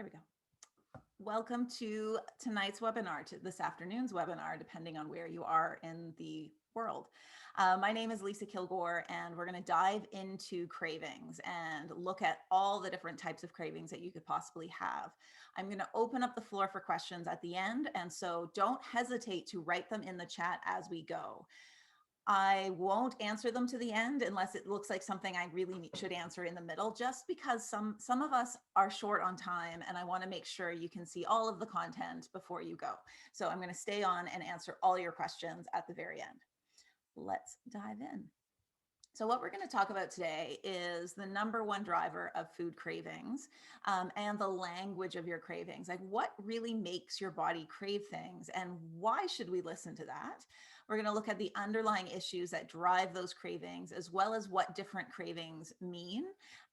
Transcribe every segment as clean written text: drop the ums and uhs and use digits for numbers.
There we go. Welcome to tonight's webinar, to this afternoon's webinar, depending on where you are in the world. My name is Lisa Kilgore, and we're going to dive into cravings and look at all the different types of cravings that you could possibly have. I'm going to open up the floor for questions at the end, and so don't hesitate to write them in the chat as we go. I won't answer them to the end unless it looks like something I really should answer in the middle, just because some of us are short on time and I want to make sure you can see all of the content before you go. So I'm going to stay on and answer all your questions at the very end. Let's dive in. So what we're going to talk about today is the number one driver of food cravings, and the language of your cravings. Like, what really makes your body crave things and why should we listen to that? We're going to look at the underlying issues that drive those cravings, as well as what different cravings mean.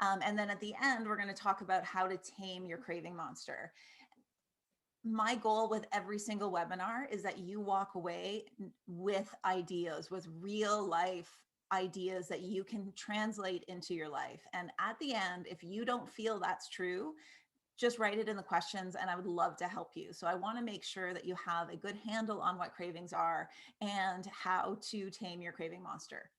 And then at the end, we're going to talk about how to tame your craving monster. My goal with every single webinar is that you walk away with ideas, with real life ideas that you can translate into your life. And at the end, if you don't feel that's true, just write it in the questions and I would love to help you. So I want to make sure that you have a good handle on what cravings are and how to tame your craving monster.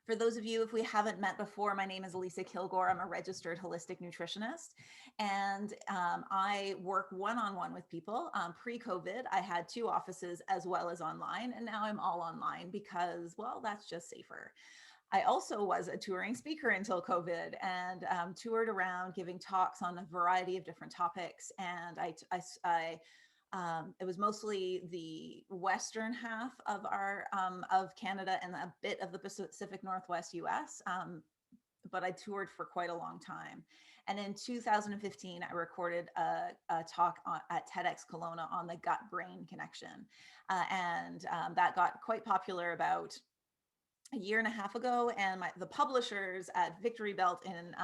For those of you, if we haven't met before, my name is Lisa Kilgore. I'm a registered holistic nutritionist, and I work one-on-one with people. Pre-COVID, I had 2 offices as well as online, and now I'm all online because, well, that's just safer. I also was a touring speaker until COVID, and toured around giving talks on a variety of different topics. And it was mostly the western half of of Canada and a bit of the Pacific Northwest US. But I toured for quite a long time. And in 2015, I recorded a talk at TEDx Kelowna on the gut-brain connection. That got quite popular about a year and a half ago, and the publishers at Victory Belt in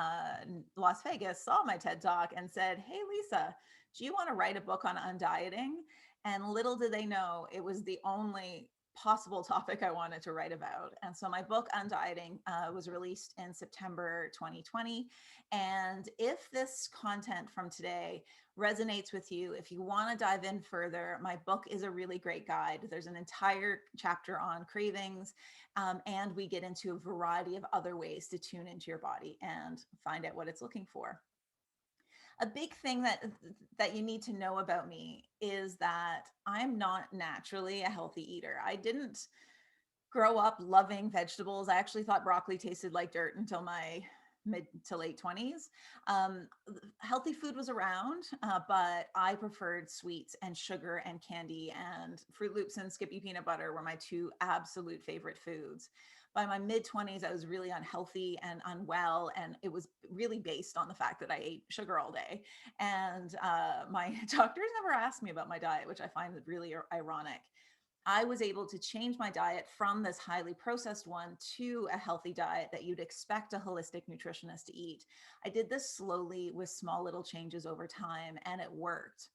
Las Vegas saw my TED Talk and said, "Hey, Lisa, do you want to write a book on undieting?" And little did they know it was the only possible topic I wanted to write about. And so my book Undieting was released in September 2020. And if this content from today resonates with you, if you want to dive in further, my book is a really great guide. There's an entire chapter on cravings, and we get into a variety of other ways to tune into your body and find out what it's looking for. A big thing that you need to know about me is that I'm not naturally a healthy eater. I didn't grow up loving vegetables. I actually thought broccoli tasted like dirt until my mid to late 20s. Healthy food was around, but I preferred sweets and sugar and candy, and Fruit Loops and Skippy peanut butter were my 2 absolute favorite foods. By my mid 20s, I was really unhealthy and unwell, and it was really based on the fact that I ate sugar all day. And my doctors never asked me about my diet, which I find really ironic. I was able to change my diet from this highly processed one to a healthy diet that you'd expect a holistic nutritionist to eat. I did this slowly with small little changes over time, and it worked.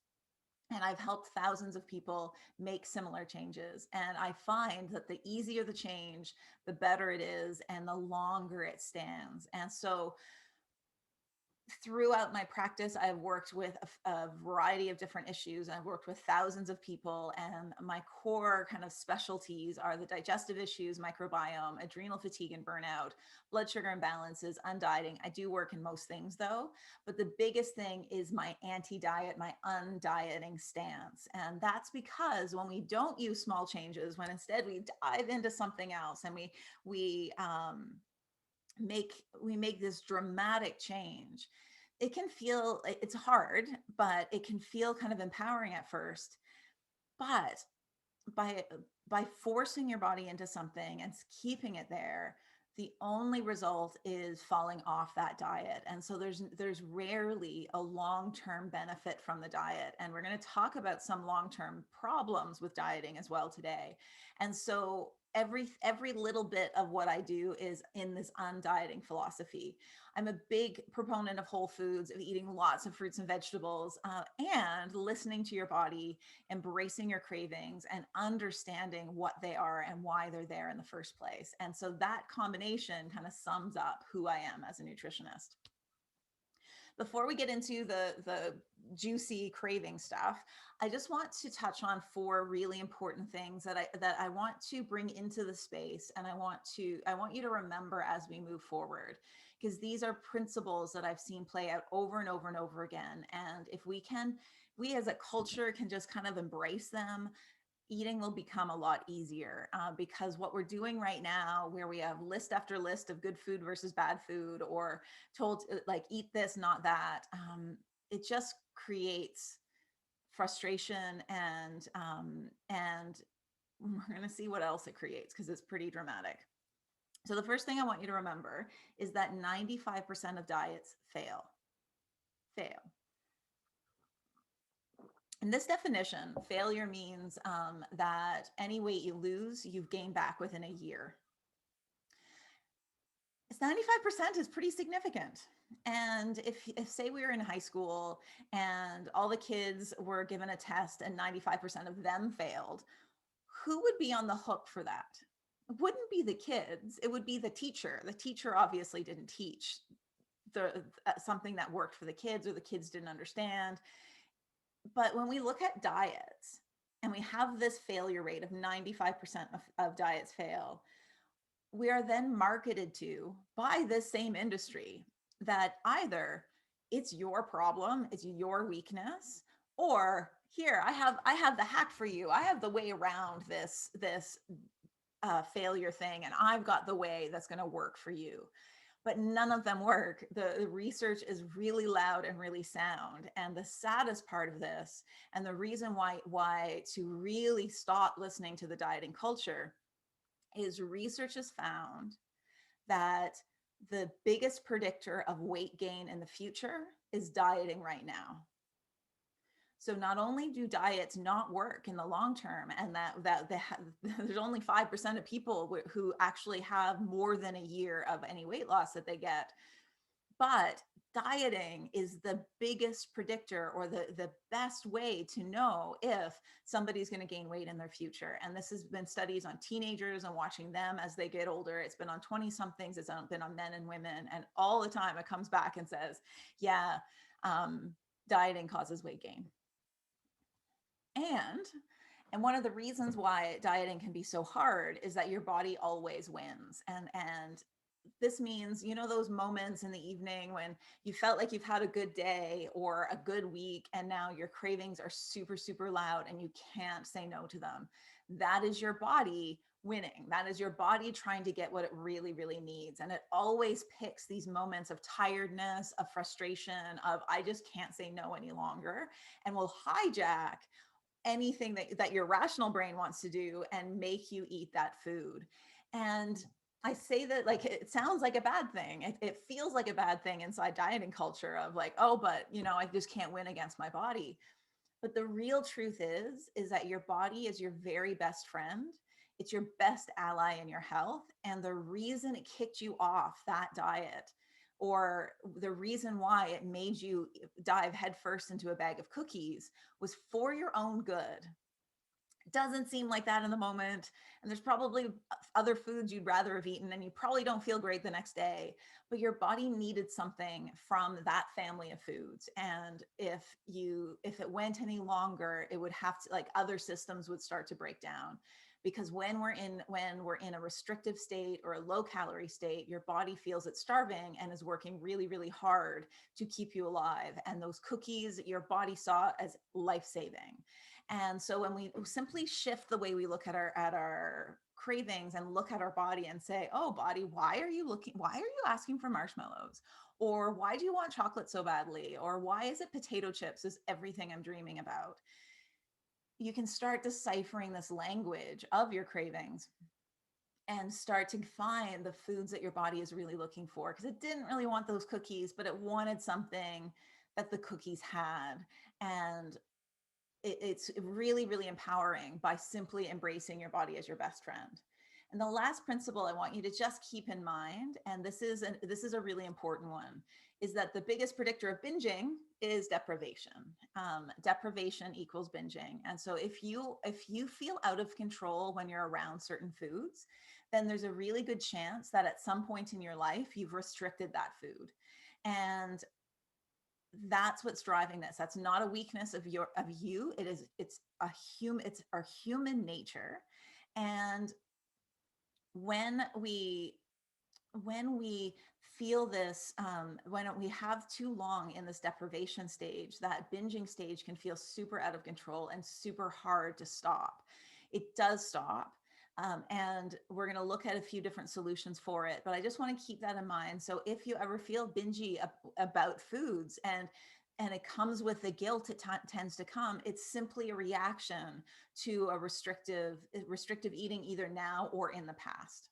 And I've helped thousands of people make similar changes. And I find that the easier the change, the better it is, and the longer it stands. And so throughout my practice, I've worked with a variety of different issues, and I've worked with thousands of people. And my core kind of specialties are the digestive issues, microbiome, adrenal fatigue and burnout, blood sugar imbalances, undieting. I do work in most things though, but the biggest thing is my anti-diet, my undieting stance. And that's because when we don't use small changes, when instead we dive into something else and we make this dramatic change, it can feel, it's hard, but it can feel kind of empowering at first. But by forcing your body into something and keeping it there, the only result is falling off that diet. And so there's rarely a long-term benefit from the diet. And we're going to talk about some long-term problems with dieting as well today. And so every little bit of what I do is in this undieting philosophy. I'm a big proponent of whole foods, of eating lots of fruits and vegetables, and listening to your body, embracing your cravings, and understanding what they are and why they're there in the first place. And so that combination kind of sums up who I am as a nutritionist. Before we get into the juicy craving stuff, I just want to touch on four really important things that I want to bring into the space, and I want you to remember as we move forward, because these are principles that I've seen play out over and over and over again. And if we as a culture can just kind of embrace them, eating will become a lot easier, because what we're doing right now, where we have list after list of good food versus bad food, or told like eat this, not that, it just creates frustration, and we're going to see what else it creates because it's pretty dramatic. So the first thing I want you to remember is that 95% of diets fail. In this definition, failure means that any weight you lose, you've gained back within a year. It's 95% is pretty significant. And if say we were in high school and all the kids were given a test and 95% of them failed, who would be on the hook for that? It wouldn't be the kids, it would be the teacher. The teacher obviously didn't teach the something that worked for the kids, or the kids didn't understand. But when we look at diets and we have this failure rate of 95% of diets fail, we are then marketed to by this same industry that either it's your problem, it's your weakness, or here I have the hack for you. I have the way around this failure thing, and I've got the way that's going to work for you. But none of them work. The research is really loud and really sound. And the saddest part of this, and the reason why to really stop listening to the dieting culture, is research has found that the biggest predictor of weight gain in the future is dieting right now. So not only do diets not work in the long term, and there's only 5% of people who actually have more than a year of any weight loss that they get, but dieting is the biggest predictor, or the best way to know if somebody's going to gain weight in their future. And this has been studies on teenagers and watching them as they get older. It's been on 20 somethings, it's been on men and women, and all the time it comes back and says, yeah, dieting causes weight gain. And one of the reasons why dieting can be so hard is that your body always wins. And this means, those moments in the evening when you felt like you've had a good day or a good week, and now your cravings are super, super loud and you can't say no to them. That is your body winning. That is your body trying to get what it really, really needs. And it always picks these moments of tiredness, of frustration, of I just can't say no any longer, and will hijack anything that your rational brain wants to do and make you eat that food. And I say that like it sounds like a bad thing. It feels like a bad thing inside dieting culture of like, oh, but I just can't win against my body. But the real truth is that your body is your very best friend. It's your best ally in your health. And the reason it kicked you off that diet, or the reason why it made you dive headfirst into a bag of cookies, was for your own good. It doesn't seem like that in the moment. And there's probably other foods you'd rather have eaten, and you probably don't feel great the next day, but your body needed something from that family of foods. And if it went any longer, it would have to, like, other systems would start to break down. Because when we're in a restrictive state or a low calorie state, your body feels it's starving and is working really, really hard to keep you alive. And those cookies, your body saw as life-saving. And so when we simply shift the way we look at our cravings and look at our body and say, oh, body, why are you asking for marshmallows? Or why do you want chocolate so badly? Or why is it potato chips is everything I'm dreaming about? You can start deciphering this language of your cravings and start to find the foods that your body is really looking for, because it didn't really want those cookies, but it wanted something that the cookies had. And it's really, really empowering by simply embracing your body as your best friend. And the last principle I want you to just keep in mind, and this is a really important one, is that the biggest predictor of binging is deprivation. Deprivation equals binging. And so if you feel out of control when you're around certain foods, then there's a really good chance that at some point in your life, you've restricted that food. And that's what's driving this. That's not a weakness of you. It's our human nature. And when we when we feel this, when we have too long in this deprivation stage, that binging stage can feel super out of control and super hard to stop. It does stop. And we're going to look at a few different solutions for it, but I just want to keep that in mind. So if you ever feel bingy about foods, and it comes with the guilt, tends to come, it's simply a reaction to a restrictive eating, either now or in the past.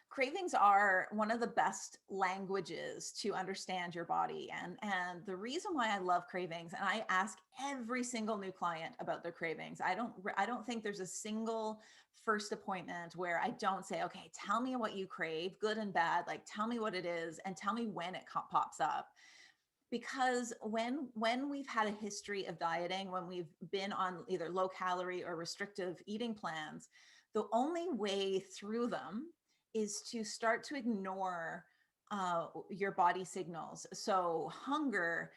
Cravings are one of the best languages to understand your body. And the reason why I love cravings, and I ask every single new client about their cravings. I don't think there's a single first appointment where I don't say, okay, tell me what you crave, good and bad, like tell me what it is and tell me when it pops up. Because when we've had a history of dieting, when we've been on either low calorie or restrictive eating plans, the only way through them is to start to ignore your body signals. So hunger,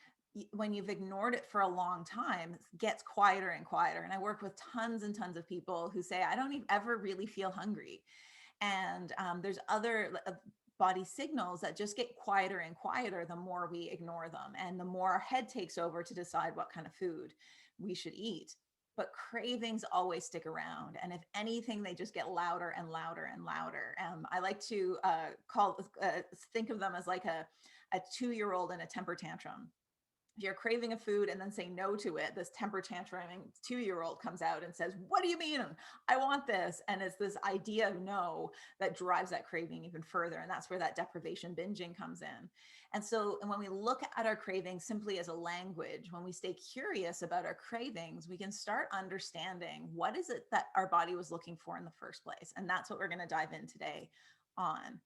when you've ignored it for a long time, gets quieter and quieter. And I work with tons and tons of people who say, I don't ever really feel hungry. And there's other body signals that just get quieter and quieter the more we ignore them, and the more our head takes over to decide what kind of food we should eat. But cravings always stick around, and if anything, they just get louder and louder and louder. I like to think of them as like a 2-year-old in a temper tantrum. If you're craving a food and then say no to it, this temper tantruming 2-year-old comes out and says, what do you mean? I want this. And it's this idea of no that drives that craving even further. And that's where that deprivation binging comes in. And so, and when we look at our cravings simply as a language, when we stay curious about our cravings, we can start understanding what is it that our body was looking for in the first place. And that's what we're going to dive in today on.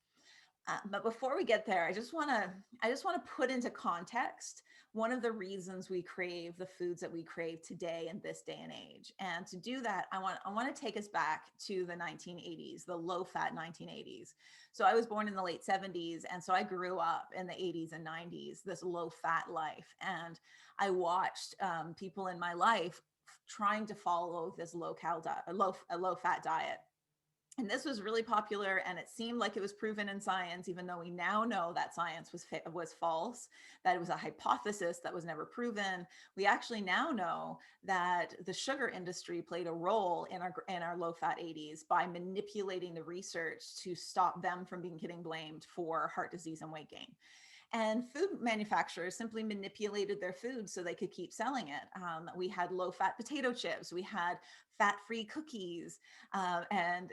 But before we get there, I just want to put into context one of the reasons we crave the foods that we crave today in this day and age. And to do that, I want to take us back to the 1980s, the low-fat 1980s. So I was born in the late 70s, and so I grew up in the 80s and 90s, this low-fat life. And I watched people in my life trying to follow this low-fat diet. And this was really popular, and it seemed like it was proven in science, even though we now know that science was false, that it was a hypothesis that was never proven. We actually now know that the sugar industry played a role in our low-fat 80s by manipulating the research to stop them from getting blamed for heart disease and weight gain. And food manufacturers simply manipulated their food so they could keep selling it. We had low-fat potato chips, we had fat-free cookies, and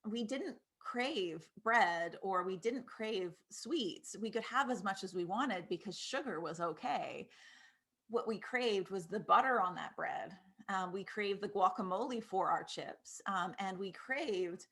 we didn't crave bread, or we didn't crave sweets. We could have as much as we wanted because sugar was okay. What we craved was the butter on that bread. We craved the guacamole for our chips, and we craved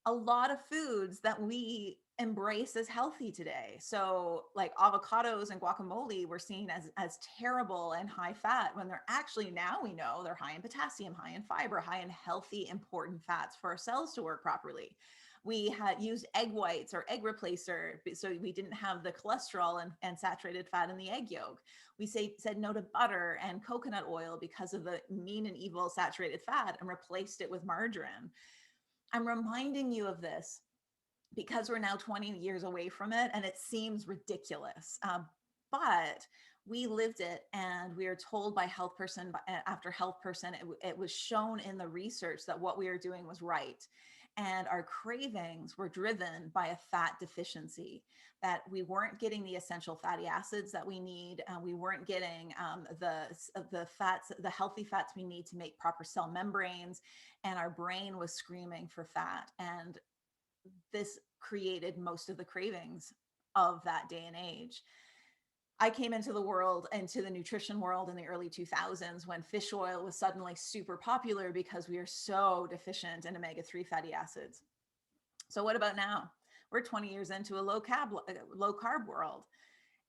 a lot of foods that we embrace as healthy today. So like avocados and guacamole were seen as terrible and high fat, when they're actually, now we know, they're high in potassium, high in fiber, high in healthy, important fats for our cells to work properly. We had used egg whites or egg replacer, so we didn't have the cholesterol and saturated fat in the egg yolk. We said no to butter and coconut oil because of the mean and evil saturated fat, and replaced it with margarine. I'm reminding you of this because we're now 20 years away from it, and it seems ridiculous. But we lived it, and we are told by health person after health person, it was shown in the research that what we were doing was right. And our cravings were driven by a fat deficiency, that we weren't getting the essential fatty acids that we need. We weren't getting the fats, the healthy fats we need to make proper cell membranes. And our brain was screaming for fat. And this created most of the cravings of that day and age. I came into the nutrition world in the early 2000s, when fish oil was suddenly super popular because we are so deficient in omega-3 fatty acids. So what about now? We're 20 years into a low carb world.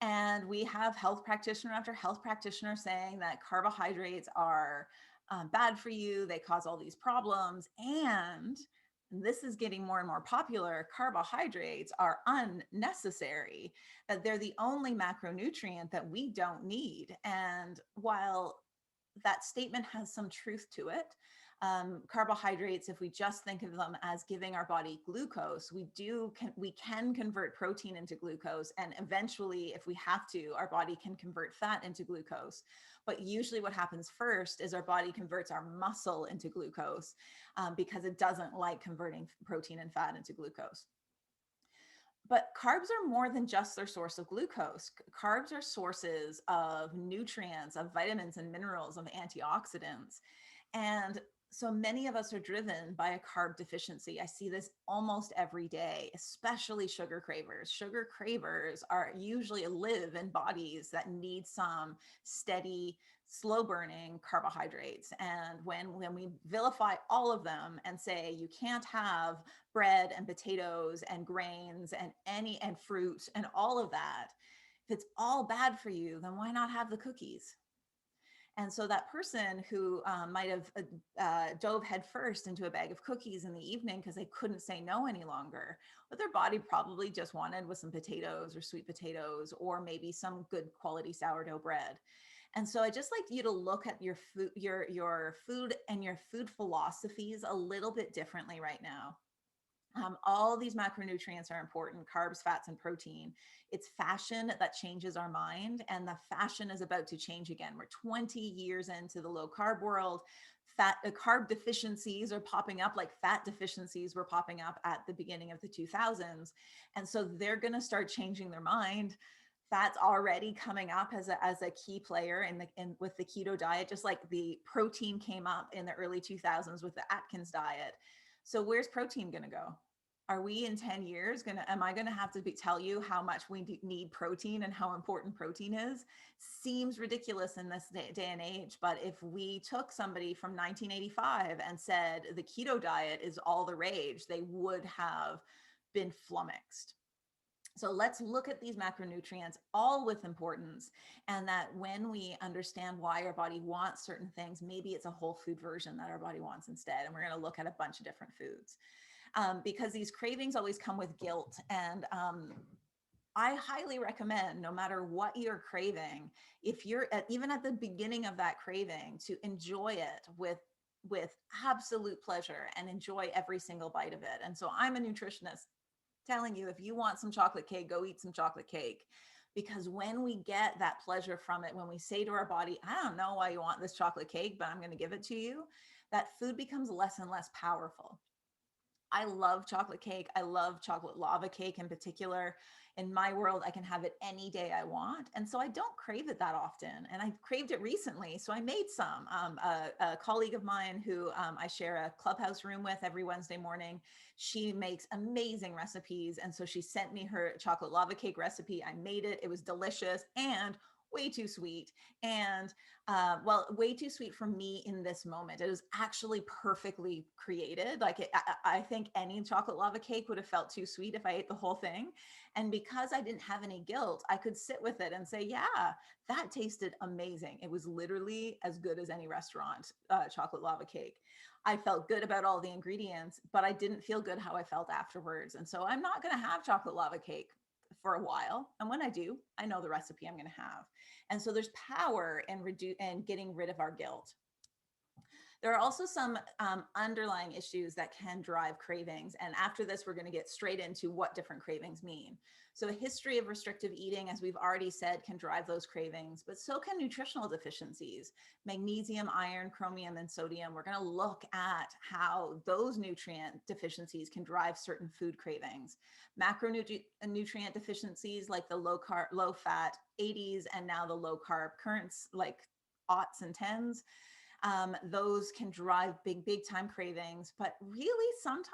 And we have health practitioner after health practitioner saying that carbohydrates are bad for you. They cause all these problems. And and this is getting more and more popular, carbohydrates are unnecessary, that they're the only macronutrient that we don't need. And while that statement has some truth to it, carbohydrates, if we just think of them as giving our body glucose, we can convert protein into glucose, and eventually, if we have to, our body can convert fat into glucose. But usually what happens first is our body converts our muscle into glucose, because it doesn't like converting protein and fat into glucose. But carbs are more than just their source of glucose. Carbs are sources of nutrients, of vitamins and minerals, of antioxidants. And so many of us are driven by a carb deficiency. I see this almost every day, especially sugar cravers. Sugar cravers are usually live in bodies that need some steady, slow burning carbohydrates. And when we vilify all of them and say you can't have bread and potatoes and grains and fruit and all of that, if it's all bad for you, then why not have the cookies? And so that person who might have dove headfirst into a bag of cookies in the evening because they couldn't say no any longer, what their body probably just wanted was some potatoes or sweet potatoes, or maybe some good quality sourdough bread. And so I just like you to look at your food, your food and your food philosophies a little bit differently right now. All these macronutrients are important: carbs, fats, and protein. It's fashion that changes our mind, and the fashion is about to change again. We're 20 years into the low carb world. Carb deficiencies are popping up, like fat deficiencies were popping up at the beginning of the 2000s. And so they're going to start changing their mind. Fat's already coming up as a key player with the keto diet, just like the protein came up in the early 2000s with the Atkins diet. So where's protein going to go? Are we in 10 years am I going to have to tell you how much we need protein and how important protein is? Seems ridiculous in this day and age. But if we took somebody from 1985 and said the keto diet is all the rage, they would have been flummoxed. So let's look at these macronutrients, all with importance, and that when we understand why our body wants certain things, maybe it's a whole food version that our body wants instead. And we're going to look at a bunch of different foods, because these cravings always come with guilt. And I highly recommend, no matter what you're craving, if you're even at the beginning of that craving, to enjoy it with absolute pleasure and enjoy every single bite of it. And so I'm a nutritionist telling you, if you want some chocolate cake, go eat some chocolate cake. Because when we get that pleasure from it, when we say to our body, I don't know why you want this chocolate cake, but I'm going to give it to you, that food becomes less and less powerful. I love chocolate cake. I love chocolate lava cake in particular. In my world, I can have it any day I want. And so I don't crave it that often. And I craved it recently. So I made some. A colleague of mine who I share a clubhouse room with every Wednesday morning, she makes amazing recipes. And so she sent me her chocolate lava cake recipe. I made it. It was delicious and way too sweet. And way too sweet for me in this moment. It was actually perfectly created. I think any chocolate lava cake would have felt too sweet if I ate the whole thing. And because I didn't have any guilt, I could sit with it and say, yeah, that tasted amazing. It was literally as good as any restaurant chocolate lava cake. I felt good about all the ingredients, but I didn't feel good how I felt afterwards. And so I'm not going to have chocolate lava cake for a while. And when I do, I know the recipe I'm going to have. And so there's power in getting rid of our guilt. There are also some underlying issues that can drive cravings. And after this, we're going to get straight into what different cravings mean. So a history of restrictive eating, as we've already said, can drive those cravings, but so can nutritional deficiencies: magnesium, iron, chromium, and sodium. We're going to look at how those nutrient deficiencies can drive certain food cravings. Macronutrient deficiencies like the low carb, low fat 80s, and now the low carb currents like aughts and tens. Those can drive big time cravings. But really, sometimes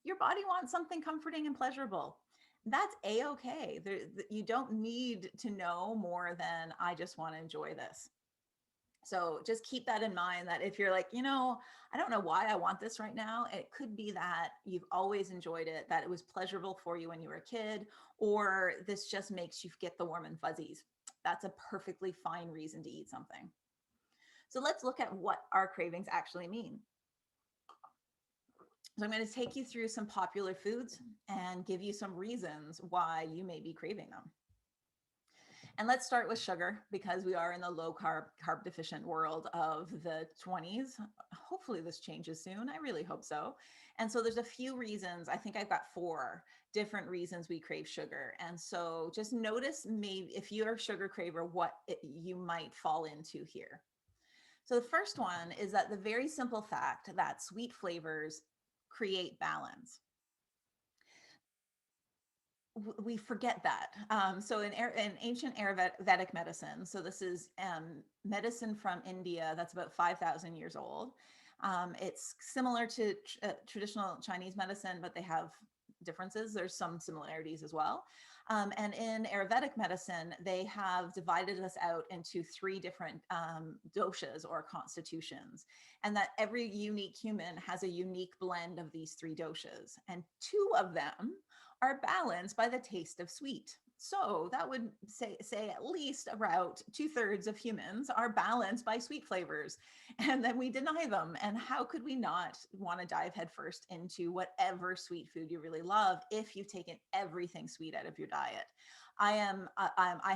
your body wants something comforting and pleasurable. That's a-okay. You don't need to know more than, I just want to enjoy this. So just keep that in mind, that if you're like, I don't know why I want this right now, it could be that you've always enjoyed it, that it was pleasurable for you when you were a kid, or this just makes you get the warm and fuzzies. That's a perfectly fine reason to eat something. So let's look at what our cravings actually mean. So I'm going to take you through some popular foods and give you some reasons why you may be craving them. And let's start with sugar because we are in the low carb deficient world of the 20s. Hopefully this changes soon. I really hope so. And so there's a few reasons. I think I've got 4 different reasons we crave sugar. And so just notice maybe if you're a sugar craver, you might fall into here. So the first one is that the very simple fact that sweet flavors create balance. We forget that. So in ancient Ayurvedic medicine, so this is medicine from India that's about 5,000 years old. It's similar to traditional Chinese medicine, but they have differences. There's some similarities as well. And in Ayurvedic medicine, they have divided us out into 3 different doshas or constitutions, and that every unique human has a unique blend of these 3 doshas. And 2 of them are balanced by the taste of sweet. So that would say at least about 2/3 of humans are balanced by sweet flavors, and then we deny them. And how could we not want to dive headfirst into whatever sweet food you really love if you've taken everything sweet out of your diet? I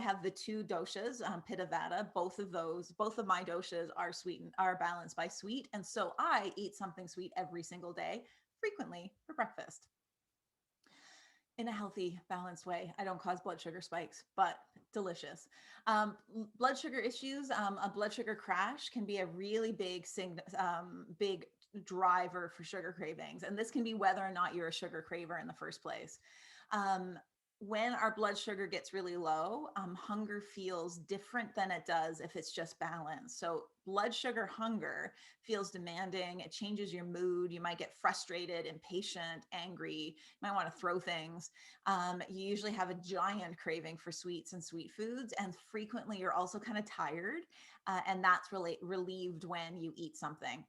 have the 2 doshas, Pitta Vata. Both of my doshas are balanced by sweet, and so I eat something sweet every single day, frequently for breakfast in a healthy, balanced way. I don't cause blood sugar spikes, but delicious. Blood sugar issues, a blood sugar crash can be a really big driver for sugar cravings. And this can be whether or not you're a sugar craver in the first place. Um, when our blood sugar gets really low, hunger feels different than it does if it's just balanced. So blood sugar hunger feels demanding. It changes your mood. You might get frustrated, impatient, angry. You might want to throw things. You usually have a giant craving for sweets and sweet foods. And frequently you're also kind of tired. And that's relieved when you eat something.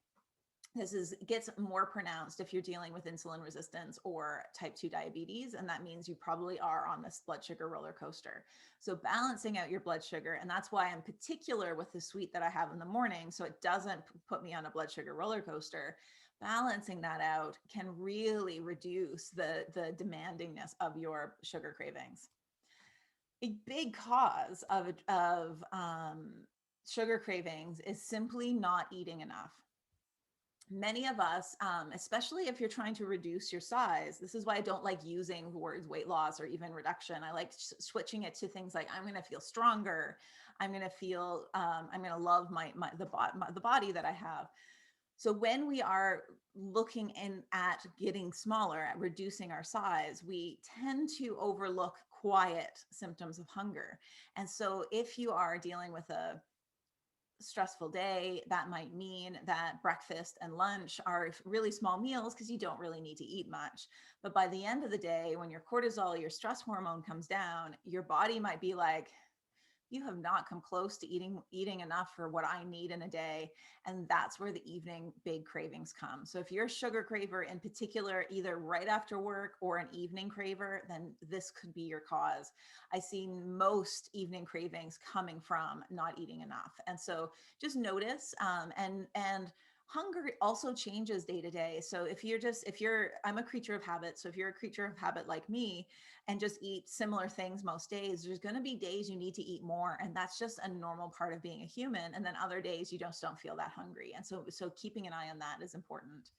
Gets more pronounced if you're dealing with insulin resistance or type 2 diabetes, and that means you probably are on this blood sugar roller coaster. So balancing out your blood sugar, and that's why I'm particular with the sweet that I have in the morning, so it doesn't put me on a blood sugar roller coaster. Balancing that out can really reduce the demandingness of your sugar cravings. A big cause of sugar cravings is simply not eating enough. Many of us, especially if you're trying to reduce your size, this is why I don't like using the words weight loss or even reduction. I like switching it to things like I'm going to feel stronger. I'm going to feel, I'm going to love the body that I have. So when we are looking in at getting smaller, at reducing our size, we tend to overlook quiet symptoms of hunger. And so if you are dealing with a stressful day, that might mean that breakfast and lunch are really small meals because you don't really need to eat much. But by the end of the day, when your cortisol, your stress hormone comes down, your body might be like, you have not come close to eating enough for what I need in a day. And that's where the evening big cravings come. So if you're a sugar craver in particular, either right after work or an evening craver, then this could be your cause. I see most evening cravings coming from not eating enough. And so just notice, and hunger also changes day to day. So I'm a creature of habit. So if you're a creature of habit like me, and just eat similar things most days, there's going to be days you need to eat more, and that's just a normal part of being a human. And then other days you just don't feel that hungry, and so keeping an eye on that is important.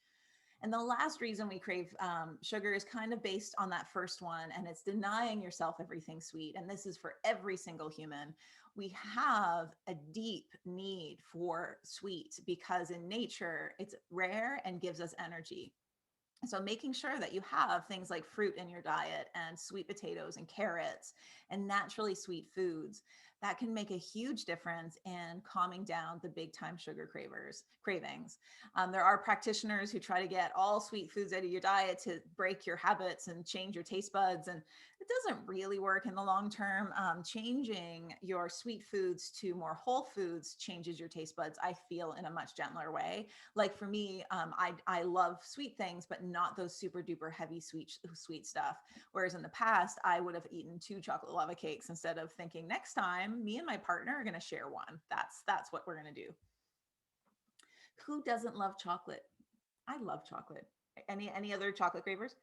And the last reason we crave sugar is kind of based on that first one, and it's denying yourself everything sweet. And this is for every single human. We have a deep need for sweet because in nature it's rare and gives us energy. So making sure that you have things like fruit in your diet and sweet potatoes and carrots and naturally sweet foods, that can make a huge difference in calming down the big time sugar cravings. There are practitioners who try to get all sweet foods out of your diet to break your habits and change your taste buds. And it doesn't really work in the long term. Changing your sweet foods to more whole foods changes your taste buds, I feel, in a much gentler way. Like for me, I love sweet things, but not those super duper heavy sweet stuff. Whereas in the past, I would have eaten 2 chocolate lava cakes instead of thinking next time me and my partner are going to share one. That's what we're going to do. Who doesn't love chocolate? I love chocolate. Any other chocolate cravers?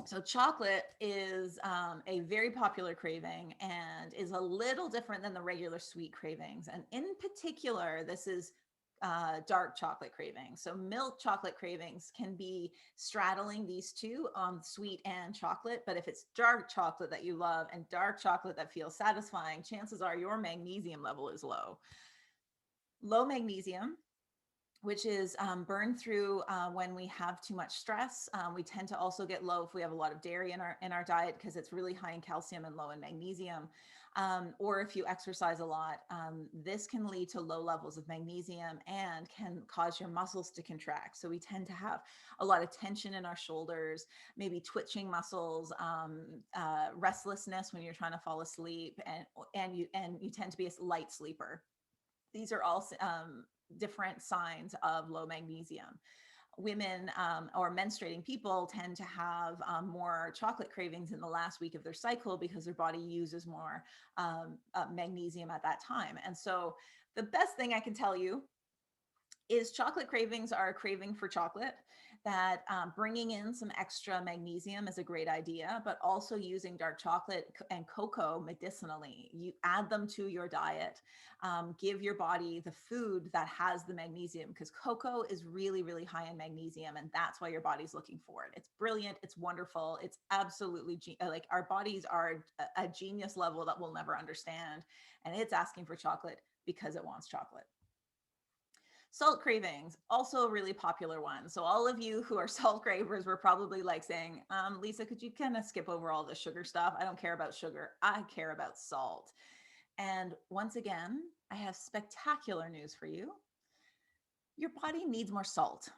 So chocolate is a very popular craving and is a little different than the regular sweet cravings. And in particular, this is dark chocolate cravings. So milk chocolate cravings can be straddling these two, sweet and chocolate. But if it's dark chocolate that you love and dark chocolate that feels satisfying, chances are your magnesium level is low. Low magnesium, which is burned through when we have too much stress. We tend to also get low if we have a lot of dairy in our diet because it's really high in calcium and low in magnesium. Or if you exercise a lot, this can lead to low levels of magnesium and can cause your muscles to contract. So we tend to have a lot of tension in our shoulders, maybe twitching muscles, restlessness when you're trying to fall asleep, and you tend to be a light sleeper. These are all different signs of low magnesium. Women or menstruating people tend to have more chocolate cravings in the last week of their cycle because their body uses more magnesium at that time. And so the best thing I can tell you is chocolate cravings are a craving for chocolate, that bringing in some extra magnesium is a great idea, but also using dark chocolate and cocoa medicinally. You add them to your diet, give your body the food that has the magnesium, because cocoa is really, really high in magnesium, and that's why your body's looking for it. It's brilliant. It's wonderful. It's absolutely like our bodies are a genius level that we'll never understand. And it's asking for chocolate because it wants chocolate. Salt cravings, also a really popular one. So all of you who are salt cravers were probably like saying, Lisa, could you kind of skip over all the sugar stuff? I don't care about sugar. I care about salt. And once again, I have spectacular news for you. Your body needs more salt,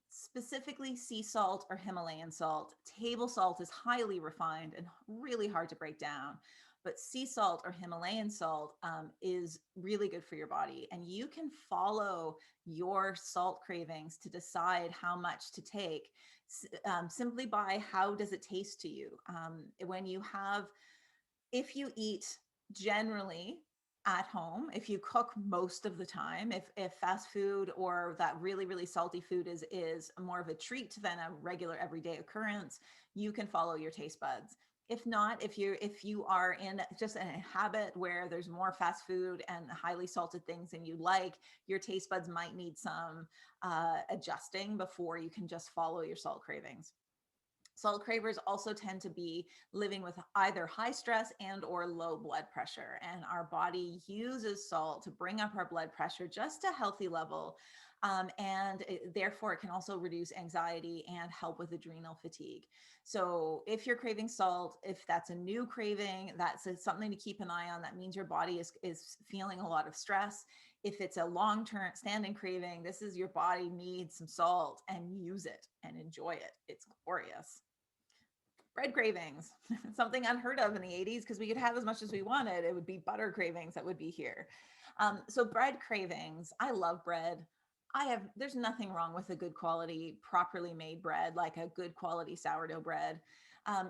specifically sea salt or Himalayan salt. Table salt is highly refined and really hard to break down. But sea salt or Himalayan salt is really good for your body. And you can follow your salt cravings to decide how much to take simply by how does it taste to you. When you have, if you eat generally at home, if you cook most of the time, if fast food or that really, really salty food is more of a treat than a regular everyday occurrence, you can follow your taste buds. If not, if you are in just a habit where there's more fast food and highly salted things than you like, your taste buds might need some adjusting before you can just follow your salt cravings. Salt cravers also tend to be living with either high stress and or low blood pressure. And our body uses salt to bring up our blood pressure just a healthy level. Therefore, it can also reduce anxiety and help with adrenal fatigue. So if you're craving salt, if that's a new craving, that's something to keep an eye on. That means your body is feeling a lot of stress. If it's a long-term standing craving, this is your body needs some salt, and use it and enjoy it. It's glorious. Bread cravings, something unheard of in the 80s because we could have as much as we wanted. It would be butter cravings that would be here. So bread cravings, I love bread. There's nothing wrong with a good quality, properly made bread, like a good quality sourdough bread.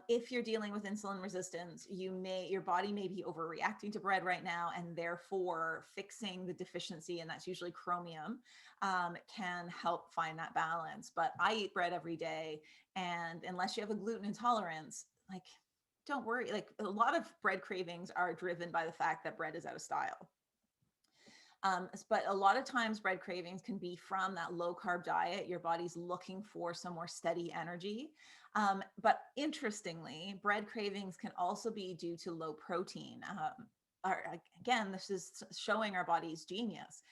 If you're dealing with insulin resistance, your body may be overreacting to bread right now, and therefore fixing the deficiency, and that's usually chromium, can help find that balance. But I eat bread every day, and unless you have a gluten intolerance, like, don't worry. Like, a lot of bread cravings are driven by the fact that bread is out of style. But a lot of times bread cravings can be from that low carb diet. Your body's looking for some more steady energy. But interestingly, bread cravings can also be due to low protein. Again, this is showing our body's genius.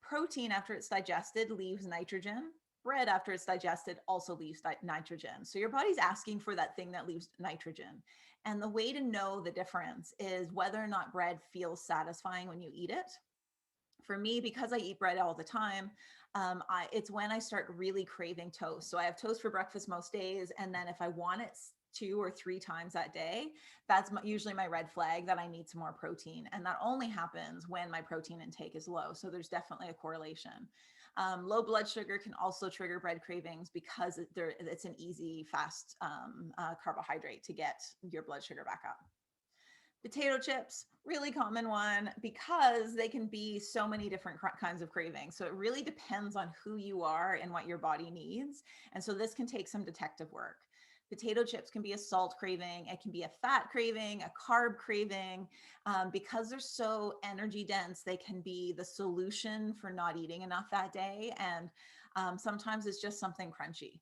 Protein, after it's digested, leaves nitrogen. Bread, after it's digested, also leaves nitrogen. So your body's asking for that thing that leaves nitrogen. And the way to know the difference is whether or not bread feels satisfying when you eat it. For me, because I eat bread all the time, it's when I start really craving toast. So I have toast for breakfast most days. And then if I want it 2 or 3 times that day, that's usually my red flag that I need some more protein. And that only happens when my protein intake is low. So there's definitely a correlation. Low blood sugar can also trigger bread cravings because it's an easy, fast carbohydrate to get your blood sugar back up. Potato chips, really common one because they can be so many different kinds of cravings. So it really depends on who you are and what your body needs. And so this can take some detective work. Potato chips can be a salt craving, it can be a fat craving, a carb craving. Because they're so energy dense, they can be the solution for not eating enough that day. And sometimes it's just something crunchy.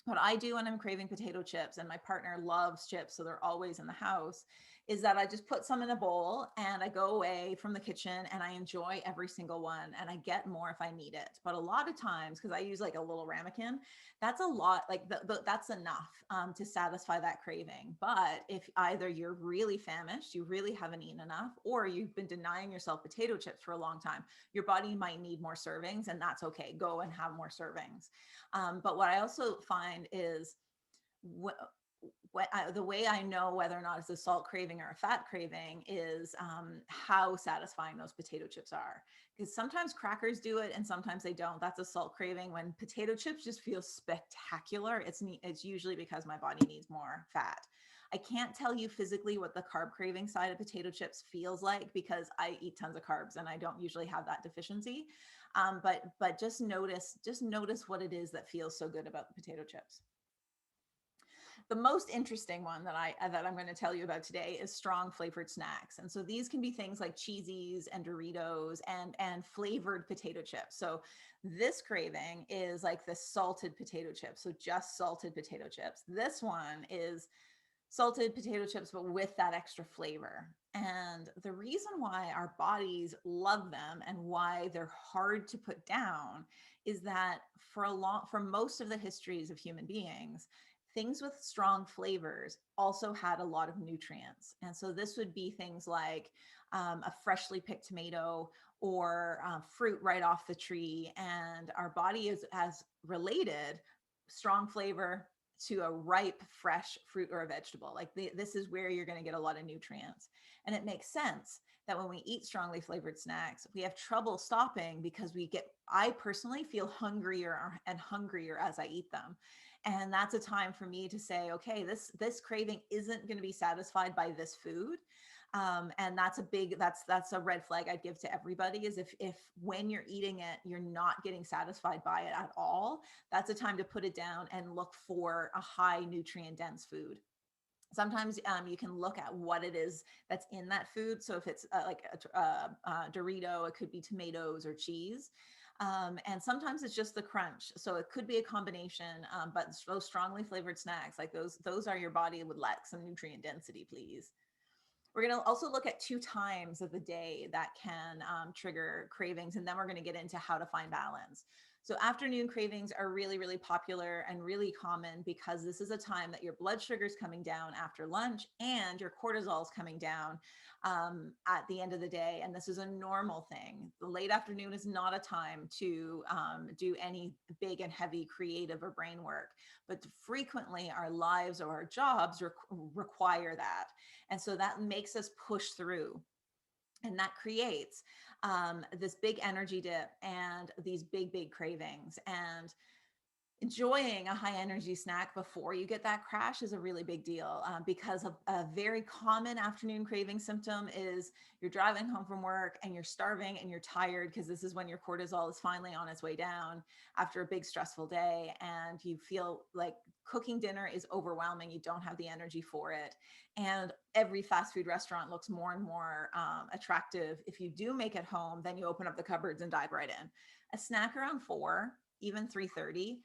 What I do when I'm craving potato chips, and my partner loves chips, so they're always in the house, is that I just put some in a bowl and I go away from the kitchen and I enjoy every single one and I get more if I need it. But a lot of times, because I use like a little ramekin, that's a lot, like that's enough to satisfy that craving. But if either you're really famished, you really haven't eaten enough, or you've been denying yourself potato chips for a long time, your body might need more servings, and that's okay. Go and have more servings. But what I also find is the way I know whether or not it's a salt craving or a fat craving is how satisfying those potato chips are. Because sometimes crackers do it and sometimes they don't. That's a salt craving. When potato chips just feel spectacular, it's usually because my body needs more fat. I can't tell you physically what the carb craving side of potato chips feels like because I eat tons of carbs and I don't usually have that deficiency. But just notice what it is that feels so good about the potato chips. The most interesting one that I'm going to tell you about today is strong flavored snacks. And so these can be things like cheesies and Doritos and flavored potato chips. So this craving is like the salted potato chips. So just salted potato chips. This one is salted potato chips, but with that extra flavor. And the reason why our bodies love them and why they're hard to put down is that for most of the histories of human beings, things with strong flavors also had a lot of nutrients. And so this would be things like a freshly picked tomato or fruit right off the tree. And our body is as related strong flavor to a ripe, fresh fruit or a vegetable. Like this is where you're going to get a lot of nutrients. And it makes sense that when we eat strongly flavored snacks, we have trouble stopping because I personally feel hungrier and hungrier as I eat them. And that's a time for me to say, okay, this craving isn't going to be satisfied by this food. And that's a red flag I'd give to everybody is if when you're eating it, you're not getting satisfied by it at all, that's a time to put it down and look for a high nutrient dense food. Sometimes you can look at what it is that's in that food. So if it's like a Dorito, it could be tomatoes or cheese. And sometimes it's just the crunch. So it could be a combination, but those strongly flavored snacks, like those are your body would lack some nutrient density, please. We're going to also look at 2 times of the day that can trigger cravings, and then we're going to get into how to find balance. So afternoon cravings are really, really popular and really common because this is a time that your blood sugar is coming down after lunch and your cortisol is coming down at the end of the day. And this is a normal thing. The late afternoon is not a time to do any big and heavy creative or brain work, but frequently our lives or our jobs require that. And so that makes us push through. And that creates this big energy dip and these big, big cravings. And enjoying a high energy snack before you get that crash is a really big deal because a very common afternoon craving symptom is you're driving home from work and you're starving and you're tired because this is when your cortisol is finally on its way down after a big stressful day and you feel like cooking dinner is overwhelming. You don't have the energy for it. And every fast food restaurant looks more and more attractive. If you do make it home, then you open up the cupboards and dive right in. A snack around 4, even 3:30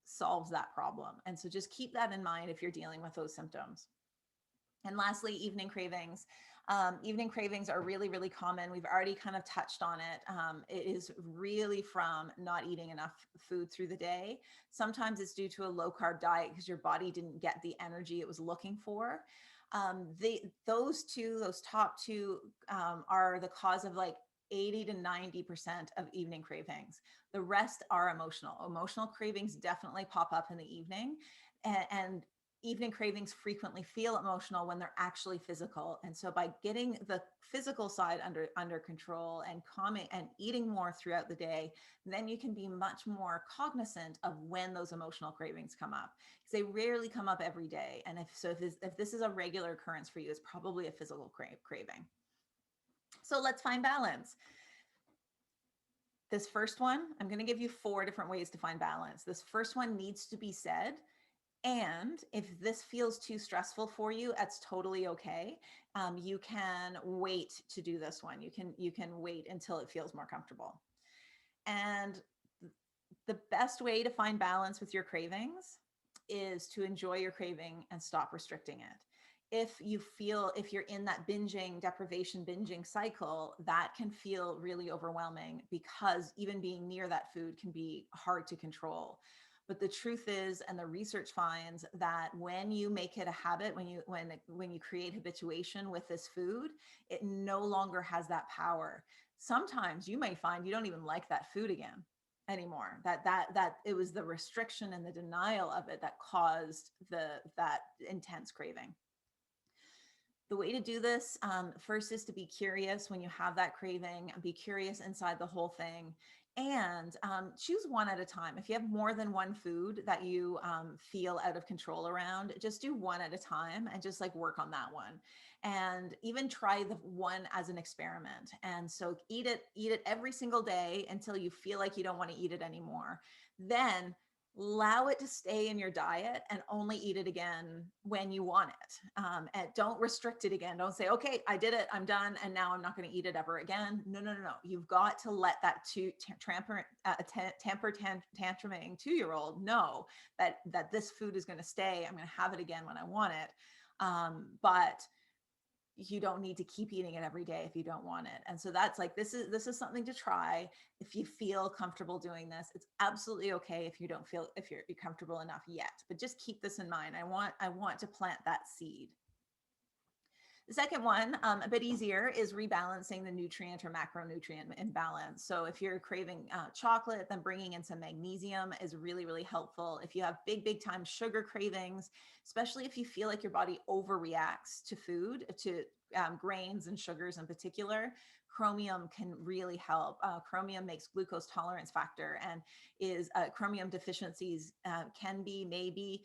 solves that problem. And so just keep that in mind if you're dealing with those symptoms. And lastly, evening cravings. Evening cravings are really, really common. We've already kind of touched on it. It is really from not eating enough food through the day. Sometimes it's due to a low carb diet because your body didn't get the energy it was looking for. Those top two are the cause of like 80 to 90% of evening cravings. The rest are emotional. Emotional cravings definitely pop up in the evening. And evening cravings frequently feel emotional when they're actually physical. And so by getting the physical side under control and calming and eating more throughout the day, then you can be much more cognizant of when those emotional cravings come up, because they rarely come up every day. And if this is a regular occurrence for you, it's probably a physical craving. So let's find balance. This first one, I'm going to give you 4 different ways to find balance. This first one needs to be said. And if this feels too stressful for you, that's totally okay. You can wait to do this one. You can wait until it feels more comfortable. And the best way to find balance with your cravings is to enjoy your craving and stop restricting it. If you're in that binging cycle, that can feel really overwhelming, because even being near that food can be hard to control. But the truth is, and the research finds, that when you make it a habit, when you create habituation with this food, it no longer has that power. Sometimes you may find you don't even like that food again anymore. That it was the restriction and the denial of it that caused that intense craving. The way to do this, first, is to be curious when you have that craving. Be curious inside the whole thing, and choose one at a time. If you have more than one food that you feel out of control around, just do one at a time and just like work on that one. And even try the one as an experiment. And so eat it every single day until you feel like you don't want to eat it anymore. Then allow it to stay in your diet and only eat it again when you want it. And don't restrict it again. Don't say, okay, I did it, I'm done, and now I'm not going to eat it ever again. No, no, no, no. You've got to let that temper tantruming 2-year-old know that this food is going to stay. I'm going to have it again when I want it. But you don't need to keep eating it every day if you don't want it. And so that's like, this is something to try. If you feel comfortable doing this, it's absolutely okay if you're comfortable enough yet, but just keep this in mind. I want to plant that seed. The second one, a bit easier, is rebalancing the nutrient or macronutrient imbalance. So if you're craving chocolate, then bringing in some magnesium is really, really helpful. If you have big time sugar cravings, especially if you feel like your body overreacts to food, to grains and sugars in particular, chromium can really help. Chromium makes glucose tolerance factor, and is chromium deficiencies can be maybe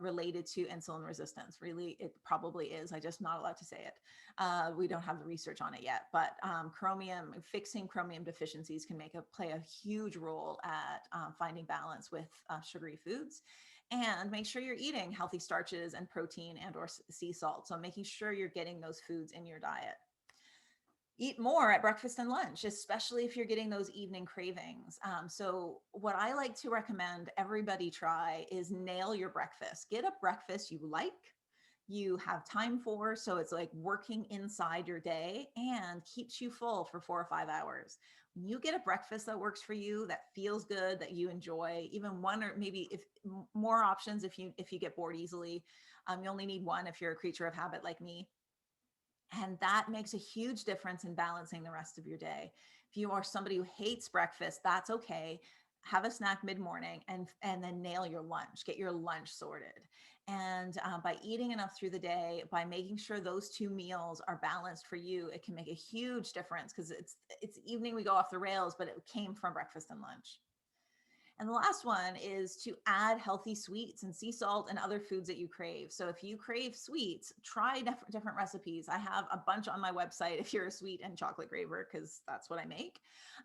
related to insulin resistance. Really, it probably is. I just not allowed to say it. We don't have the research on it yet, but fixing chromium deficiencies can play a huge role at finding balance with sugary foods. And make sure you're eating healthy starches and protein and or sea salt. So making sure you're getting those foods in your diet. Eat more at breakfast and lunch, especially if you're getting those evening cravings. So what I like to recommend everybody try is nail your breakfast. Get a breakfast you like, you have time for, so it's like working inside your day and keeps you full for 4 or 5 hours. When you get a breakfast that works for you, that feels good, that you enjoy, even one, or maybe if more options, if you get bored easily, you only need one if you're a creature of habit like me. And that makes a huge difference in balancing the rest of your day. If you are somebody who hates breakfast, that's okay. Have a snack mid-morning, and then nail your lunch. Get your lunch sorted. And by eating enough through the day, by making sure those 2 meals are balanced for you, it can make a huge difference, because it's evening we go off the rails, but it came from breakfast and lunch. And the last one is to add healthy sweets and sea salt and other foods that you crave. So if you crave sweets, try different recipes. I have a bunch on my website if you're a sweet and chocolate craver, because that's what I make.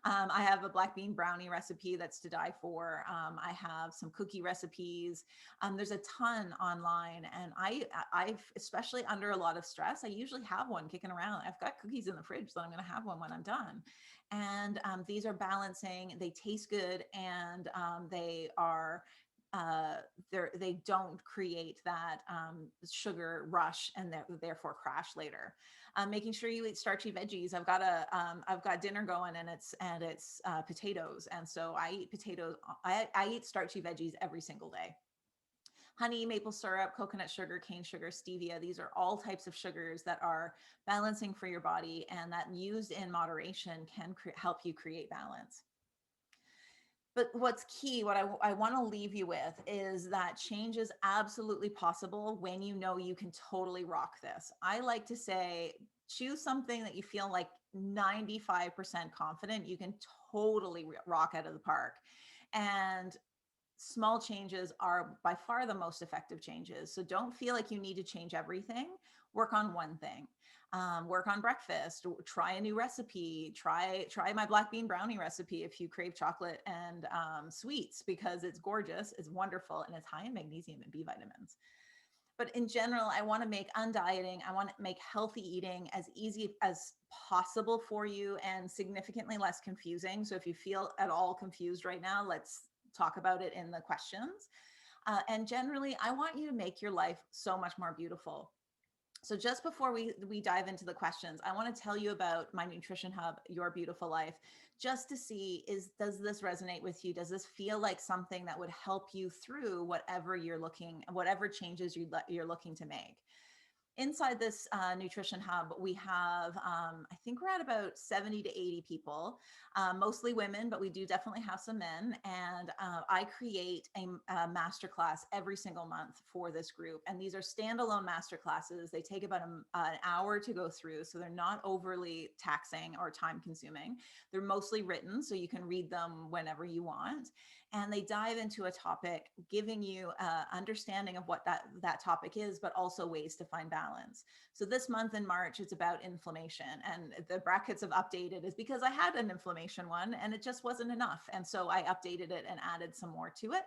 I have a black bean brownie recipe that's to die for. I have some cookie recipes. There's a ton online, and I've, especially under a lot of stress, I usually have one kicking around. I've got cookies in the fridge, so I'm going to have one when I'm done. And these are balancing. They taste good, and they are they don't create that sugar rush and therefore crash later. Making sure you eat starchy veggies. I've got dinner going, and it's potatoes, and so I eat potatoes. I eat starchy veggies every single day. Honey, maple syrup, coconut sugar, cane sugar, stevia. These are all types of sugars that are balancing for your body, and that used in moderation can help you create balance. But what's key, what I want to leave you with is that change is absolutely possible when you know you can totally rock this. I like to say, choose something that you feel like 95% confident you can totally rock out of the park. And small changes are by far the most effective changes. So don't feel like you need to change everything. Work on one thing. Work on breakfast. Try a new recipe. Try my black bean brownie recipe if you crave chocolate and sweets, because it's gorgeous, it's wonderful, and it's high in magnesium and B vitamins. But in general, I want to make undieting, I want to make healthy eating as easy as possible for you and significantly less confusing. So if you feel at all confused right now, let's talk about it in the questions. And generally, I want you to make your life so much more beautiful. So just before we dive into the questions, I want to tell you about my nutrition hub, Your Beautiful Life, just to see, does this resonate with you? Does this feel like something that would help you through whatever changes you're looking to make? Inside this nutrition hub, we have, I think we're at about 70 to 80 people, mostly women, but we do definitely have some men. And I create a masterclass every single month for this group. And these are standalone masterclasses. They take about an hour to go through, so they're not overly taxing or time consuming. They're mostly written, so you can read them whenever you want. And they dive into a topic, giving you understanding of what that topic is, but also ways to find balance. So this month in March, it's about inflammation, and the brackets have updated is because I had an inflammation one and it just wasn't enough. And so I updated it and added some more to it.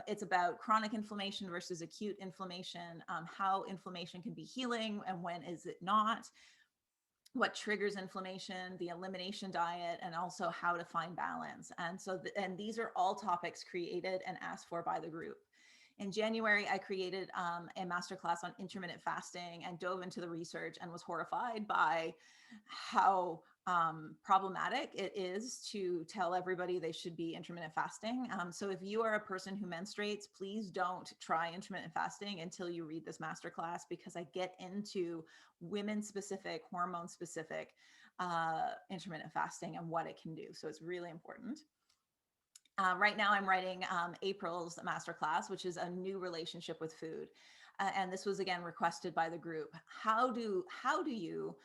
It's about chronic inflammation versus acute inflammation, how inflammation can be healing and when is it not, what triggers inflammation, the elimination diet, and also how to find balance. And so, and these are all topics created and asked for by the group. In January, I created a masterclass on intermittent fasting and dove into the research and was horrified by how problematic it is to tell everybody they should be intermittent fasting. So if you are a person who menstruates, please don't try intermittent fasting until you read this masterclass, because I get into women specific, hormone specific intermittent fasting and what it can do. So it's really important. Right now, I'm writing April's masterclass, which is a new relationship with food. And this was again requested by the group. How do you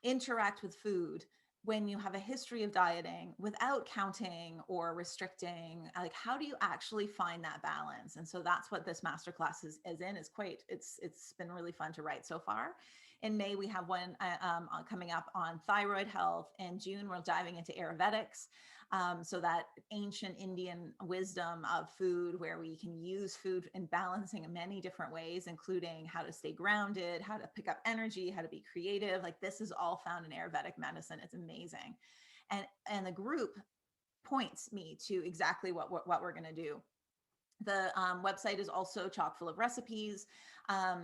interact with food when you have a history of dieting without counting or restricting? Like, how do you actually find that balance? And so that's what this masterclass is in. It's been really fun to write so far. In May, we have one coming up on thyroid health. In June, we're diving into Ayurvedics. So that ancient Indian wisdom of food, where we can use food in balancing in many different ways, including how to stay grounded, how to pick up energy, how to be creative. Like, this is all found in Ayurvedic medicine. It's amazing. And the group points me to exactly what we're going to do. The website is also chock full of recipes.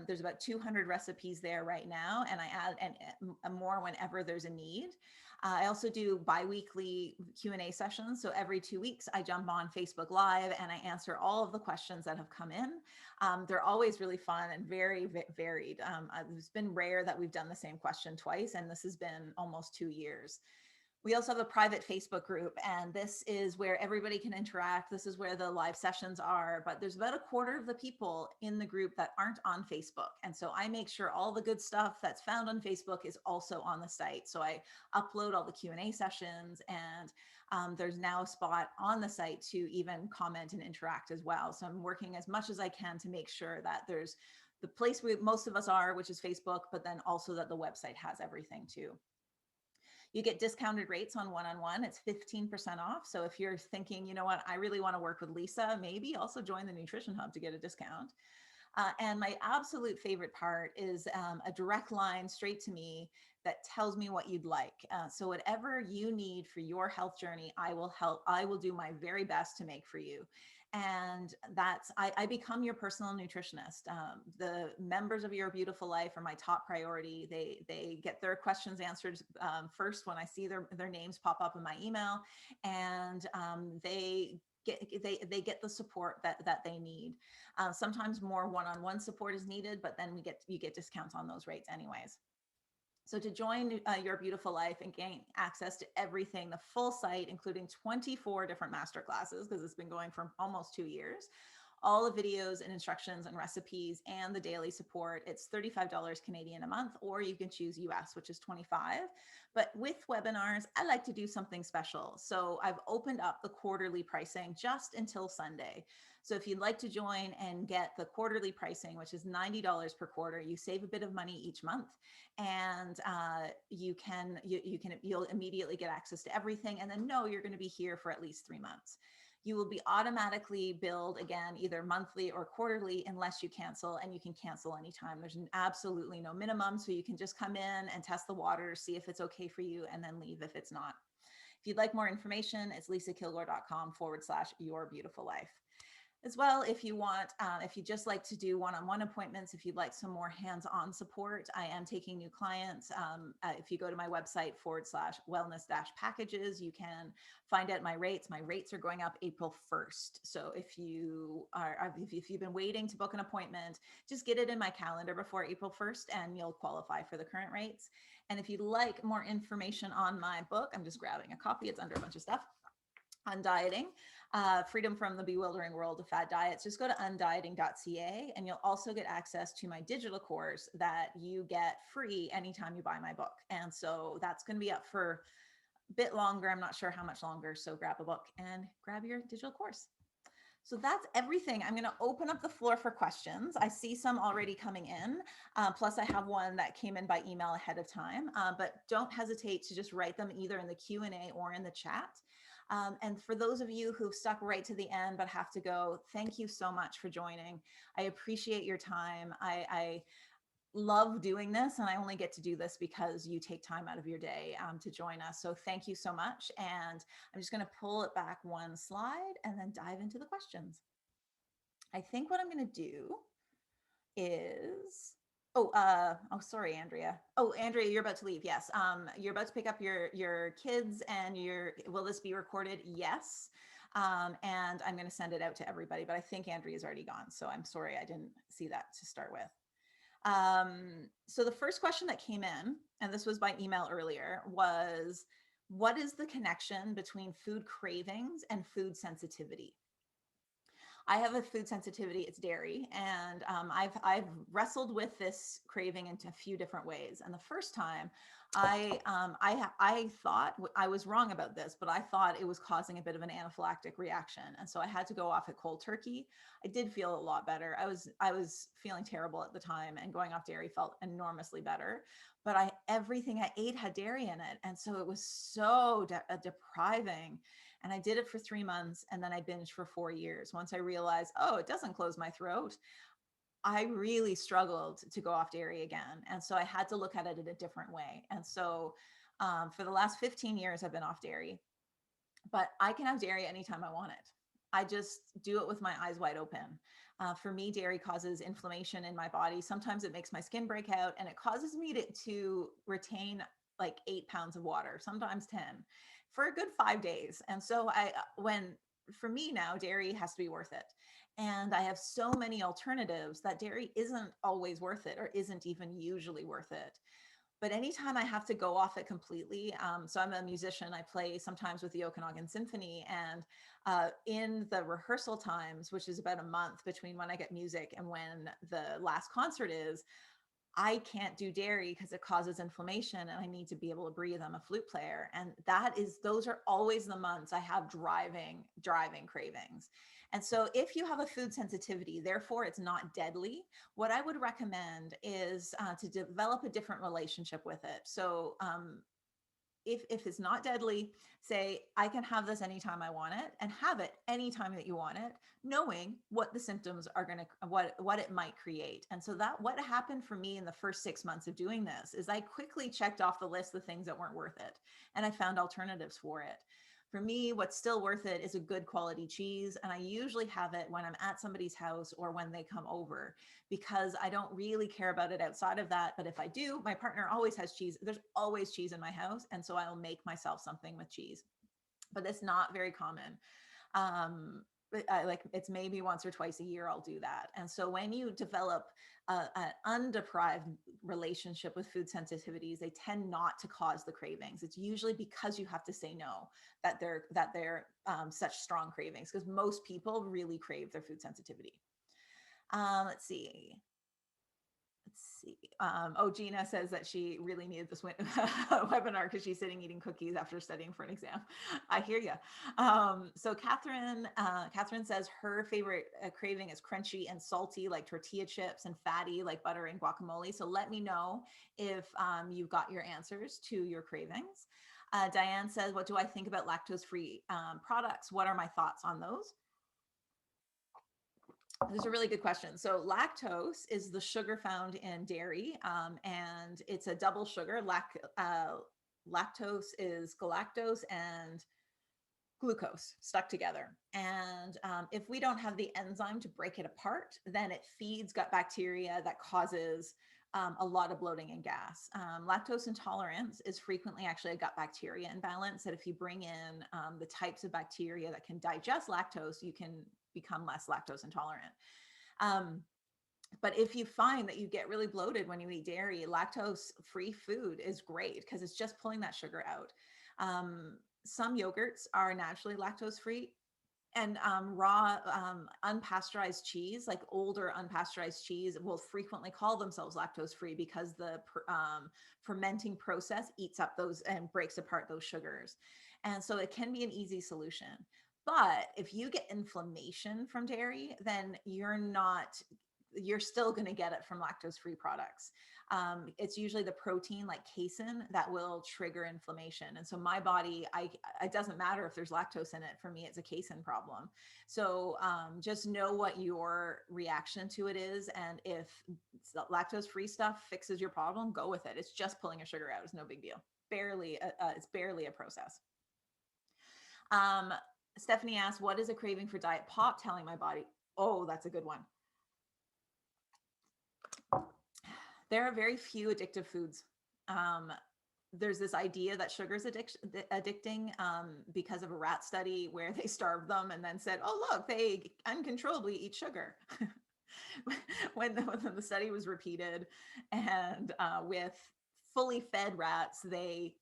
There's about 200 recipes there right now, and I add and more whenever there's a need. I also do bi-weekly Q&A sessions. So every 2 weeks, I jump on Facebook Live and I answer all of the questions that have come in. They're always really fun and very varied. It's been rare that we've done the same question twice, and this has been almost 2 years. We also have a private Facebook group, and this is where everybody can interact. This is where the live sessions are, but there's about a quarter of the people in the group that aren't on Facebook. And so I make sure all the good stuff that's found on Facebook is also on the site. So I upload all the Q&A sessions, and there's now a spot on the site to even comment and interact as well. So I'm working as much as I can to make sure that there's the place where most of us are, which is Facebook, but then also that the website has everything too. You get discounted rates on one-on-one. It's 15% off. So if you're thinking, you know what, I really want to work with Lisa, maybe also join the Nutrition Hub to get a discount. And my absolute favorite part is a direct line straight to me that tells me what you'd like. So whatever you need for your health journey, I will help. I will do my very best to make for you. And I become your personal nutritionist. The members of Your Beautiful Life are my top priority. They get their questions answered first when I see their names pop up in my email, and they get the support that they need. Sometimes more one-on-one support is needed, but then you get discounts on those rates anyways. So to join Your Beautiful Life and gain access to everything, the full site, including 24 different masterclasses, because it's been going for almost 2 years, all the videos and instructions and recipes and the daily support, it's $35 Canadian a month, or you can choose US, which is 25. But with webinars, I like to do something special. So I've opened up the quarterly pricing just until Sunday. So if you'd like to join and get the quarterly pricing, which is $90 per quarter, you save a bit of money each month, and you'll immediately get access to everything, and then know you're going to be here for at least 3 months. You will be automatically billed again, either monthly or quarterly, unless you cancel, and you can cancel anytime. There's absolutely no minimum, so you can just come in and test the water, see if it's okay for you, and then leave if it's not. If you'd like more information, it's lisakilgore.com/your beautiful life. As well, if you want, if you just like to do one-on-one appointments, if you'd like some more hands-on support, I am taking new clients. If you go to my website /wellness-packages, you can find out my rates. My rates are going up April 1st. So if you've been waiting to book an appointment, just get it in my calendar before April 1st and you'll qualify for the current rates. And if you'd like more information on my book, I'm just grabbing a copy. It's under a bunch of stuff on dieting, freedom from the bewildering world of fad diets. Just go to undieting.ca, and you'll also get access to my digital course that you get free anytime you buy my book. And so that's going to be up for a bit longer. I'm not sure how much longer. So grab a book and grab your digital course. So that's everything. I'm going to open up the floor for questions. I see some already coming in. Plus I have one that came in by email ahead of time, but don't hesitate to just write them either in the Q&A or in the chat. And for those of you who've stuck right to the end but have to go, thank you so much for joining. I appreciate your time. I love doing this, and I only get to do this because you take time out of your day to join us. So thank you so much. And I'm just going to pull it back one slide and then dive into the questions. I think what I'm going to do is, sorry, Andrea. Oh, Andrea, you're about to leave. Yes. You're about to pick up your kids, and will this be recorded? Yes. And I'm going to send it out to everybody, but I think Andrea's already gone. So I'm sorry, I didn't see that to start with. So the first question that came in, and this was by email earlier, was, what is the connection between food cravings and food sensitivity? I have a food sensitivity, it's dairy. And I've wrestled with this craving into a few different ways. And the first time I thought, I was wrong about this, but I thought it was causing a bit of an anaphylactic reaction. And so I had to go off it cold turkey. I did feel a lot better. I was feeling terrible at the time, and going off dairy felt enormously better. But everything I ate had dairy in it. And so it was so depriving. And I did it for 3 months, and then I binged for 4 years. Once I realized, oh, it doesn't close my throat, I really struggled to go off dairy again. And so I had to look at it in a different way. And so for the last 15 years, I've been off dairy, but I can have dairy anytime I want it. I just do it with my eyes wide open. For me, dairy causes inflammation in my body. Sometimes it makes my skin break out, and it causes me to retain like 8 pounds of water, sometimes 10, for a good 5 days. And so for me now, dairy has to be worth it. And I have so many alternatives that dairy isn't always worth it, or isn't even usually worth it. But anytime I have to go off it completely, so I'm a musician, I play sometimes with the Okanagan Symphony, and in the rehearsal times, which is about a month between when I get music and when the last concert is, I can't do dairy because it causes inflammation, and I need to be able to breathe. I'm a flute player. And those are always the months I have driving cravings. And so if you have a food sensitivity, therefore it's not deadly, what I would recommend is to develop a different relationship with it. So if it's not deadly, say, I can have this anytime I want it, and have it anytime that you want it, knowing what the symptoms are going to, what it might create. And so what happened for me in the first 6 months of doing this is I quickly checked off the list the things that weren't worth it, and I found alternatives for it. For me, what's still worth it is a good quality cheese. And I usually have it when I'm at somebody's house or when they come over, because I don't really care about it outside of that. But if I do, my partner always has cheese. There's always cheese in my house. And so I'll make myself something with cheese, but it's not very common. like it's maybe once or twice a year I'll do that. And so when you develop an undeprived relationship with food sensitivities, they tend not to cause the cravings. It's usually because you have to say no that they're such strong cravings, because most people really crave their food sensitivity. Let's see. Oh, Gina says that she really needed this webinar because she's sitting eating cookies after studying for an exam. I hear you. So Catherine says her favorite craving is crunchy and salty, like tortilla chips, and fatty, like butter and guacamole. So let me know if you've got your answers to your cravings. Diane says, what do I think about lactose-free products? What are my thoughts on those? This is a really good question. So lactose is the sugar found in dairy, and it's a double sugar. Lactose is galactose and glucose stuck together. And if we don't have the enzyme to break it apart, then it feeds gut bacteria that causes a lot of bloating and gas. Lactose intolerance is frequently actually a gut bacteria imbalance, that if you bring in the types of bacteria that can digest lactose, you can become less lactose intolerant. But if you find that you get really bloated when you eat dairy, lactose-free food is great because it's just pulling that sugar out. Some yogurts are naturally lactose-free, and raw unpasteurized cheese, like older unpasteurized cheese, will frequently call themselves lactose-free because the fermenting process eats up those and breaks apart those sugars. And so it can be an easy solution. But if you get inflammation from dairy, then you're still going to get it from lactose-free products. It's usually the protein like casein that will trigger inflammation. And so my body, it doesn't matter if there's lactose in it. For me, it's a casein problem. So just know what your reaction to it is. And if lactose-free stuff fixes your problem, go with it. It's just pulling a sugar out. It's no big deal. It's barely a process. Stephanie asked, what is a craving for diet pop telling my body? Oh, that's a good one. There are very few addictive foods. There's this idea that sugar is addicting because of a rat study where they starved them and then said, oh, look, they uncontrollably eat sugar. when the study was repeated, and with fully fed rats, they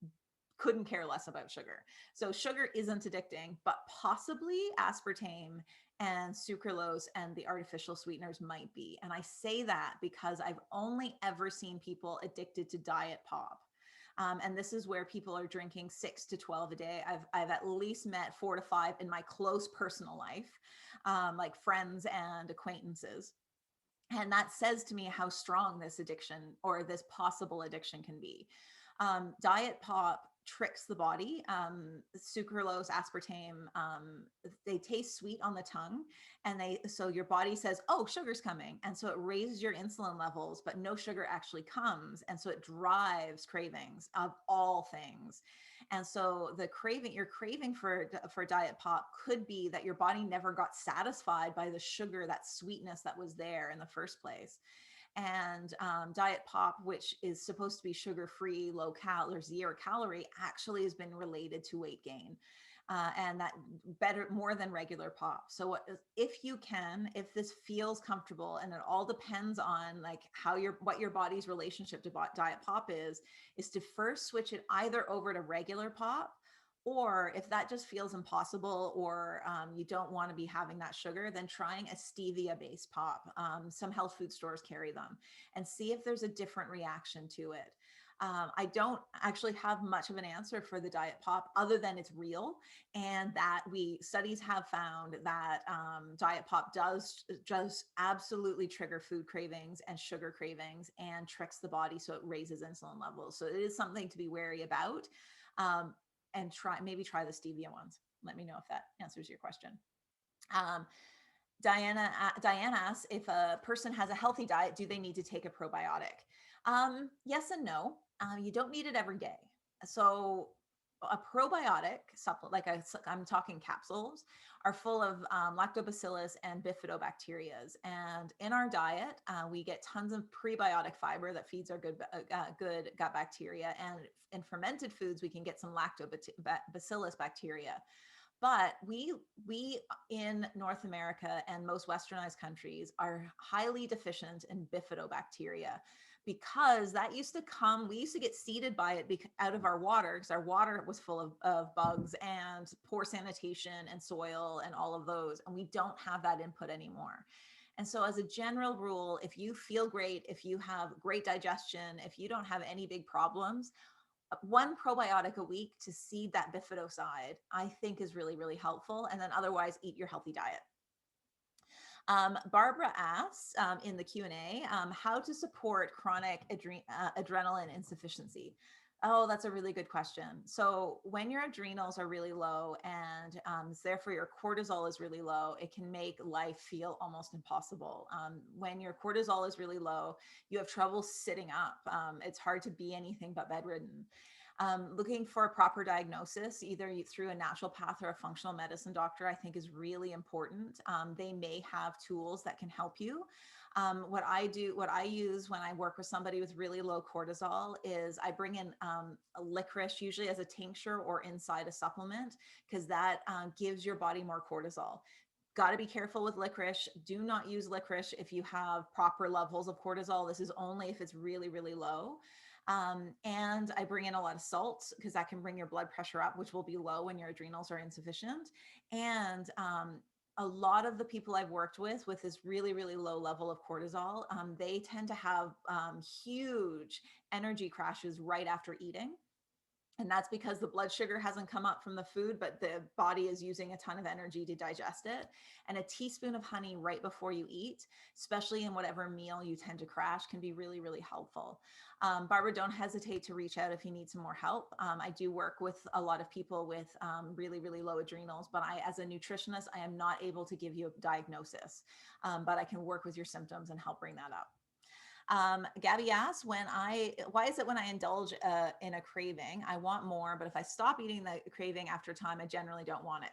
couldn't care less about sugar. So sugar isn't addicting, but possibly aspartame and sucralose and the artificial sweeteners might be. And I say that because I've only ever seen people addicted to diet pop. And this is where people are drinking 6 to 12 a day. I've at least met 4 to 5 in my close personal life, like friends and acquaintances. And that says to me how strong this addiction or this possible addiction can be. Diet pop tricks the body. Sucralose, aspartame, they taste sweet on the tongue, and so your body says, oh, sugar's coming. And so it raises your insulin levels, but no sugar actually comes. And so it drives cravings of all things. And so your craving for diet pop could be that your body never got satisfied by the sugar, that sweetness that was there in the first place. And diet pop, which is supposed to be sugar-free, low cal or 0 calorie, actually has been related to weight gain. And that more than regular pop. So if this feels comfortable, and it all depends on like what your body's relationship to diet pop is to first switch it either over to regular pop, or if that just feels impossible, or you don't want to be having that sugar, then trying a stevia-based pop. Some health food stores carry them, and see if there's a different reaction to it. I don't actually have much of an answer for the diet pop other than it's real, and that studies have found that diet pop does just absolutely trigger food cravings and sugar cravings and tricks the body, so it raises insulin levels. So it is something to be wary about. And maybe try the stevia ones. Let me know if that answers your question. Diane asks, if a person has a healthy diet, do they need to take a probiotic? Yes and no. You don't need it every day. So a probiotic supplement, I'm talking capsules, are full of lactobacillus and bifidobacterias. And in our diet, we get tons of prebiotic fiber that feeds our good gut bacteria. And in fermented foods, we can get some lactobacillus bacteria. But we in North America and most westernized countries are highly deficient in bifidobacteria, because that used to come, we used to get seeded by it out of our water, because our water was full of bugs and poor sanitation and soil and all of those. And we don't have that input anymore. And so, as a general rule, if you feel great, if you have great digestion, if you don't have any big problems, one probiotic a week to seed that bifido side, I think is really, really helpful. And then otherwise, eat your healthy diet. Barbara asks in the Q&A, how to support chronic adrenaline insufficiency. Oh, that's a really good question. So when your adrenals are really low and therefore your cortisol is really low, it can make life feel almost impossible. When your cortisol is really low, you have trouble sitting up. It's hard to be anything but bedridden. Looking for a proper diagnosis, either through a naturopath or a functional medicine doctor, I think is really important. They may have tools that can help you. What I use when I work with somebody with really low cortisol is I bring in a licorice, usually as a tincture or inside a supplement, because that gives your body more cortisol. Got to be careful with licorice. Do not use licorice if you have proper levels of cortisol. This is only if it's really, really low. And I bring in a lot of salt, because that can bring your blood pressure up, which will be low when your adrenals are insufficient. And a lot of the people I've worked with this really, really low level of cortisol, they tend to have huge energy crashes right after eating. And that's because the blood sugar hasn't come up from the food, but the body is using a ton of energy to digest it. And a teaspoon of honey right before you eat, especially in whatever meal you tend to crash, can be really, really helpful. Barbara, don't hesitate to reach out if you need some more help. I do work with a lot of people with really, really low adrenals, but as a nutritionist, I am not able to give you a diagnosis, but I can work with your symptoms and help bring that up. Gabby asks, why is it when I indulge in a craving, I want more, but if I stop eating the craving after time, I generally don't want it?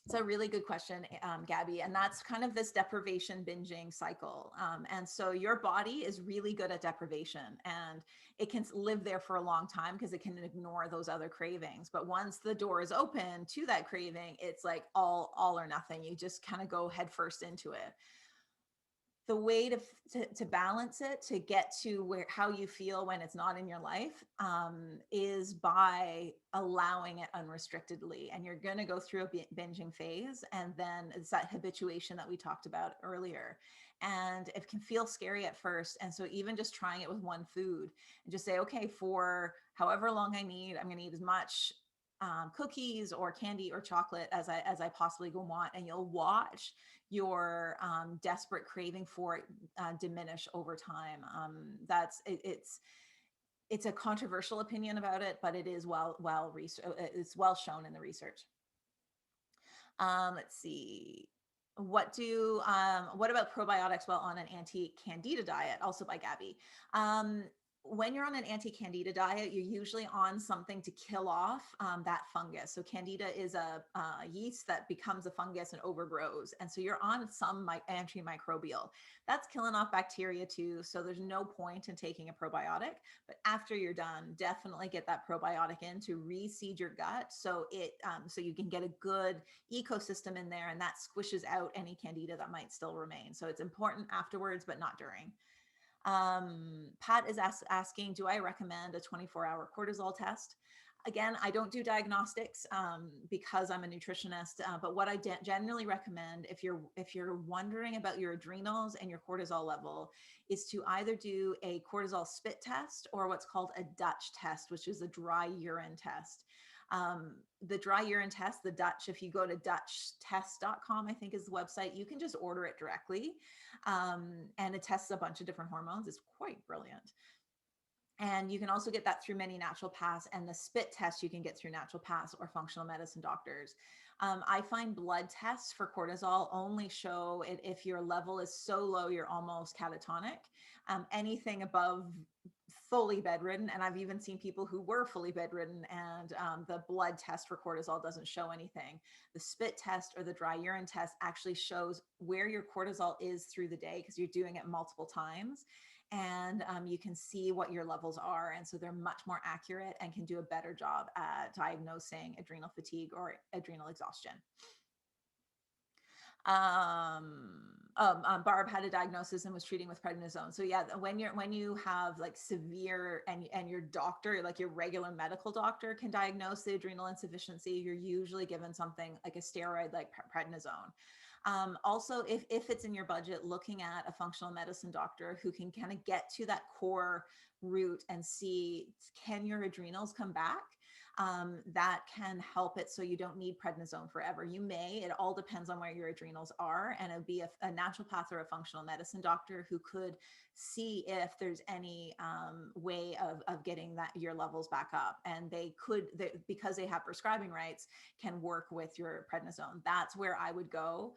It's a really good question, Gabby. And that's kind of this deprivation binging cycle. And so your body is really good at deprivation, and it can live there for a long time because it can ignore those other cravings. But once the door is open to that craving, it's like all or nothing. You just kind of go headfirst into it. The way to balance it, to get to how you feel when it's not in your life, is by allowing it unrestrictedly. And you're going to go through a binging phase, and then it's that habituation that we talked about earlier. And it can feel scary at first. And so even just trying it with one food and just say, okay, for however long I need, I'm going to eat as much cookies or candy or chocolate as I possibly want, and you'll watch your desperate craving for it diminish over time. It's a controversial opinion about it, but it is it's well shown in the research. Let's see. What about probiotics while on an anti-candida diet? Also by Gabby. When you're on an anti-candida diet, you're usually on something to kill off that fungus. So candida is a yeast that becomes a fungus and overgrows. And so you're on some antimicrobial. That's killing off bacteria too. So there's no point in taking a probiotic. But after you're done, definitely get that probiotic in to reseed your gut, so you can get a good ecosystem in there, and that squishes out any candida that might still remain. So it's important afterwards, but not during. Pat is asking, do I recommend a 24-hour cortisol test? Again, I don't do diagnostics because I'm a nutritionist, but what I generally recommend, if you're wondering about your adrenals and your cortisol level, is to either do a cortisol spit test or what's called a Dutch test, which is a dry urine test. The dry urine test, the Dutch, if you go to dutchtest.com, I think is the website, you can just order it directly. And it tests a bunch of different hormones. It's quite brilliant. And you can also get that through many naturopaths, and the spit test you can get through naturopaths or functional medicine doctors. I find blood tests for cortisol only show it if your level is so low you're almost catatonic. Anything above fully bedridden, and I've even seen people who were fully bedridden, and the blood test for cortisol doesn't show anything. The spit test or the dry urine test actually shows where your cortisol is through the day, because you're doing it multiple times. and you can see what your levels are. And so they're much more accurate and can do a better job at diagnosing adrenal fatigue or adrenal exhaustion. Barb had a diagnosis and was treating with prednisone. So yeah, when you have like severe and your doctor, like your regular medical doctor, can diagnose the adrenal insufficiency, you're usually given something like a steroid like prednisone. Also, if it's in your budget, looking at a functional medicine doctor who can kind of get to that core root and see, can your adrenals come back? That can help it so you don't need prednisone forever. You may, it all depends on where your adrenals are, and it would be a naturopath or a functional medicine doctor who could see if there's any way of getting that your levels back up. And because they have prescribing rights, can work with your prednisone. That's where I would go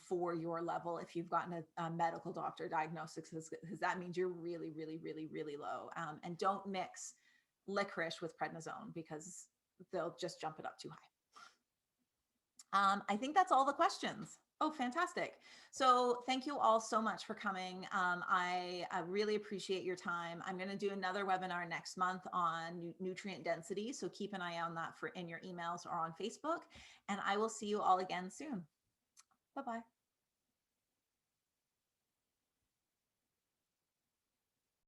for your level if you've gotten a medical doctor diagnosis, because that means you're really, really, really, really low. And don't mix licorice with prednisone because they'll just jump it up too high. I think that's all the questions. Oh, fantastic. So thank you all so much for coming. I really appreciate your time. I'm going to do another webinar next month on nutrient density. So keep an eye on that in your emails or on Facebook. And I will see you all again soon. Bye-bye.